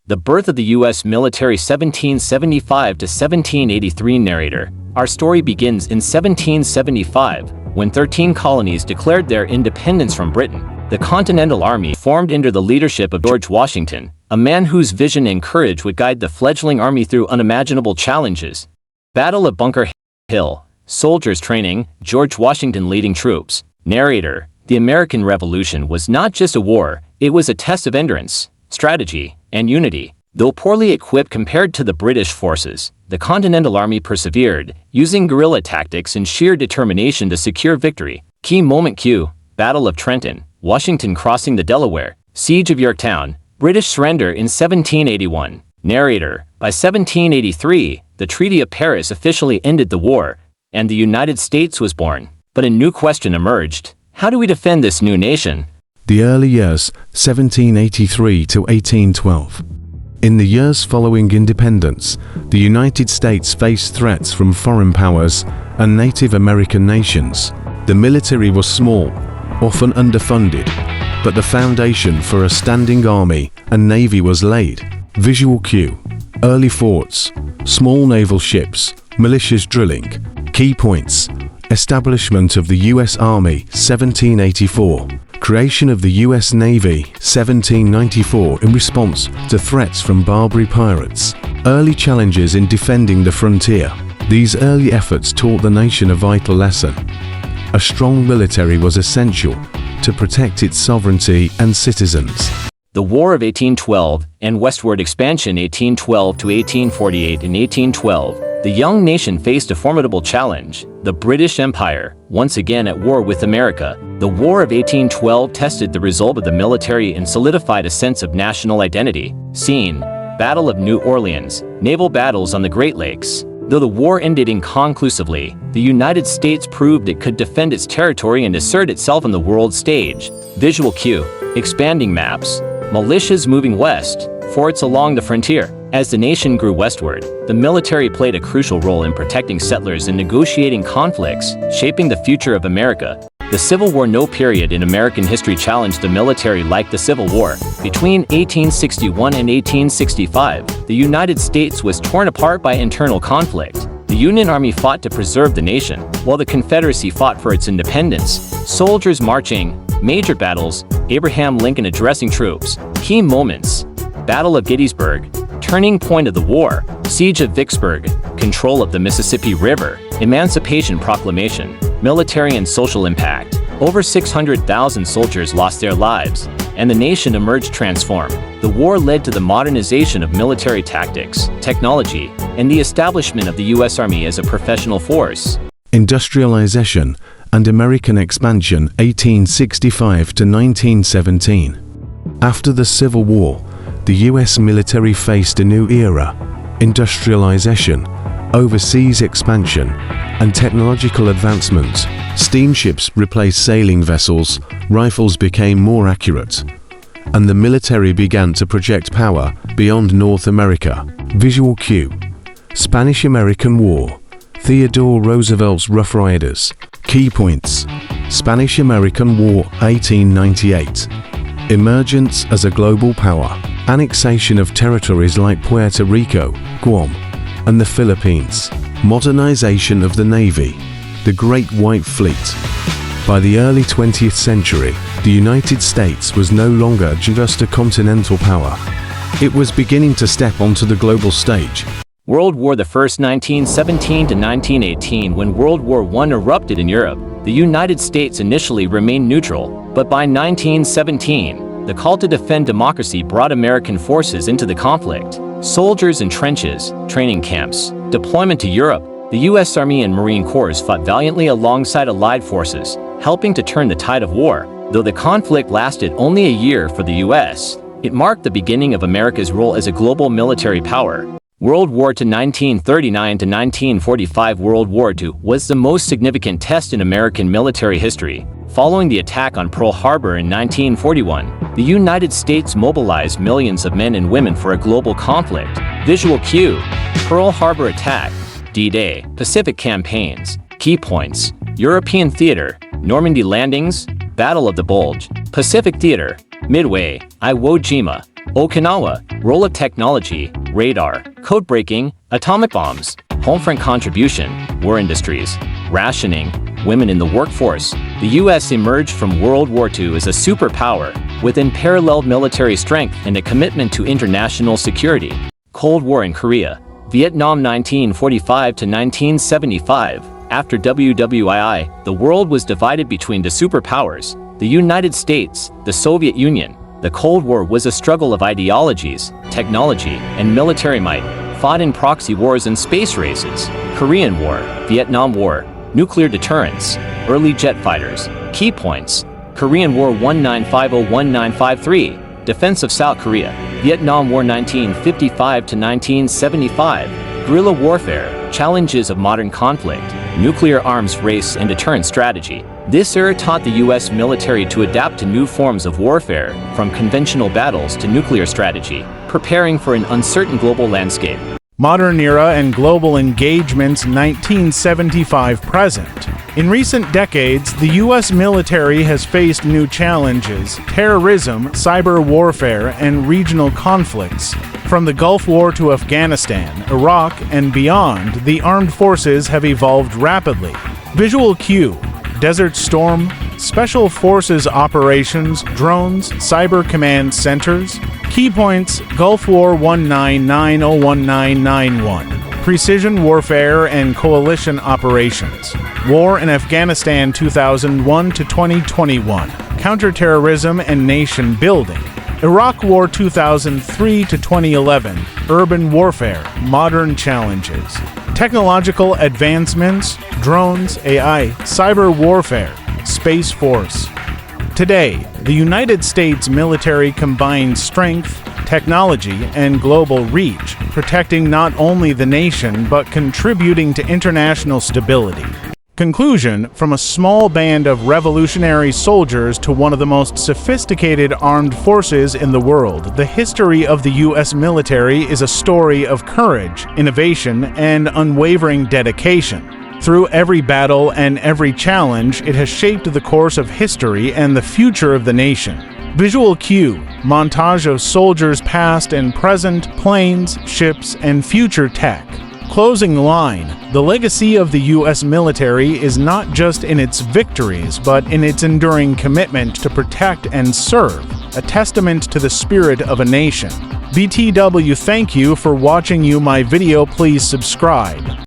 The birth of the U.S. military 1775 to 1783 narrator. Our story begins in 1775, when 13 colonies declared their independence from Britain. The Continental Army formed under the leadership of George Washington, a man whose vision and courage would guide the fledgling army through unimaginable challenges. Battle of Bunker Hill. Soldiers training, George Washington leading troops. Narrator. The American Revolution was not just a war, it was a test of endurance, strategy, and unity. Though poorly equipped compared to the British forces, the Continental Army persevered, using guerrilla tactics and sheer determination to secure victory. Key moment Q. Battle of Trenton, Washington crossing the Delaware. Siege of Yorktown, British surrender in 1781. Narrator. By 1783, the Treaty of Paris officially ended the war, and the United States was born. But a new question emerged. How do we defend this new nation? The early years, 1783 to 1812. In the years following independence, the United States faced threats from foreign powers and Native American nations. The military was small, often underfunded, but the foundation for a standing army and navy was laid. Visual cue. Early forts, small naval ships, militias drilling. Key points. Establishment of the U.S. Army, 1784. Creation of the U.S. Navy, 1794, in response to threats from Barbary pirates. Early challenges in defending the frontier. These early efforts taught the nation a vital lesson. A strong military was essential to protect its sovereignty and citizens. The War of 1812 and westward expansion 1812 to 1848. In 1812, the young nation faced a formidable challenge, the British Empire, once again at war with America. The War of 1812 tested the resolve of the military and solidified a sense of national identity. Scene: Battle of New Orleans, naval battles on the Great Lakes. Though the war ended inconclusively, the United States proved it could defend its territory and assert itself on the world stage. Visual cue: expanding maps, militias moving west, forts along the frontier. As the nation grew westward, the military played a crucial role in protecting settlers and negotiating conflicts, shaping the future of America. The Civil War. No period in American history challenged the military like the Civil War. Between 1861 and 1865, the United States was torn apart by internal conflict. The Union Army fought to preserve the nation, while the Confederacy fought for its independence. Soldiers marching, major battles, Abraham Lincoln addressing troops. Key moments: Battle of Gettysburg, turning point of the war. Siege of Vicksburg, control of the Mississippi River. Emancipation Proclamation, military and social impact. Over 600,000 soldiers lost their lives, and the nation emerged transformed. The war led to the modernization of military tactics, technology, and the establishment of the U.S. Army as a professional force. Industrialization and American expansion 1865 to 1917. After the Civil War, the U.S. military faced a new era: industrialization, overseas expansion, and technological advancement. Steamships replaced sailing vessels, rifles became more accurate, and the military began to project power beyond North America. Visual cue: Spanish-American War, Theodore Roosevelt's Rough Riders. Key points: Spanish-American War 1898. Emergence as a global power. Annexation of territories like Puerto Rico, Guam, and the Philippines. Modernization of the Navy. The Great White Fleet. By the early 20th century, the United States was no longer just a continental power. It was beginning to step onto the global stage. World War I 1917 to 1918. When World War I erupted in Europe, the United States initially remained neutral, but by 1917, the call to defend democracy brought American forces into the conflict. Soldiers in trenches, training camps, deployment to Europe. The U.S. Army and Marine Corps fought valiantly alongside Allied forces, helping to turn the tide of war. Though the conflict lasted only a year for the U.S., it marked the beginning of America's role as a global military power. World War II 1939 to 1945. World War II was the most significant test in American military history. Following the attack on Pearl Harbor in 1941, the United States mobilized millions of men and women for a global conflict. Visual cue: Pearl Harbor attack, D-Day, Pacific campaigns. Key points: European theater, Normandy landings, Battle of the Bulge, Pacific theater, Midway, Iwo Jima, Okinawa, role of technology, radar, code breaking, atomic bombs, homefront contribution, war industries, rationing, women in the workforce. The U.S. emerged from World War II as a superpower, with unparalleled military strength and a commitment to international security. Cold War in Korea, Vietnam 1945 to 1975. After WWII, the world was divided between the superpowers, the United States, the Soviet Union. The Cold War was a struggle of ideologies, technology, and military might, fought in proxy wars and space races. Korean War, Vietnam War, nuclear deterrence, early jet fighters. Key points: Korean War 1950-1953, defense of South Korea. Vietnam War 1955 to 1975, guerrilla warfare, challenges of modern conflict, nuclear arms race and deterrence strategy. This era taught the U.S. military to adapt to new forms of warfare, from conventional battles to nuclear strategy, preparing for an uncertain global landscape. Modern era and global engagements 1975 present. In recent decades, the U.S. military has faced new challenges: terrorism, cyber warfare, and regional conflicts. From the Gulf War to Afghanistan, Iraq, and beyond, the armed forces have evolved rapidly. Visual cue: Desert Storm, Special Forces operations, drones, cyber command centers. Key points: Gulf War 19901991, precision warfare and coalition operations. War in Afghanistan 2001 to 2021, counterterrorism and nation building. Iraq War 2003 to 2011, urban warfare, modern challenges. Technological advancements, drones, AI, cyber warfare, Space Force. Today, the United States military combines strength, technology, and global reach, protecting not only the nation but contributing to international stability. Conclusion: from a small band of revolutionary soldiers to one of the most sophisticated armed forces in the world, the history of the U.S. military is a story of courage, innovation, and unwavering dedication. Through every battle and every challenge, it has shaped the course of history and the future of the nation. Visual cue: montage of soldiers past and present, planes, ships, and future tech. Closing line: the legacy of the U.S. military is not just in its victories, but in its enduring commitment to protect and serve, a testament to the spirit of a nation. BTW, thank you for watching my video. Please subscribe.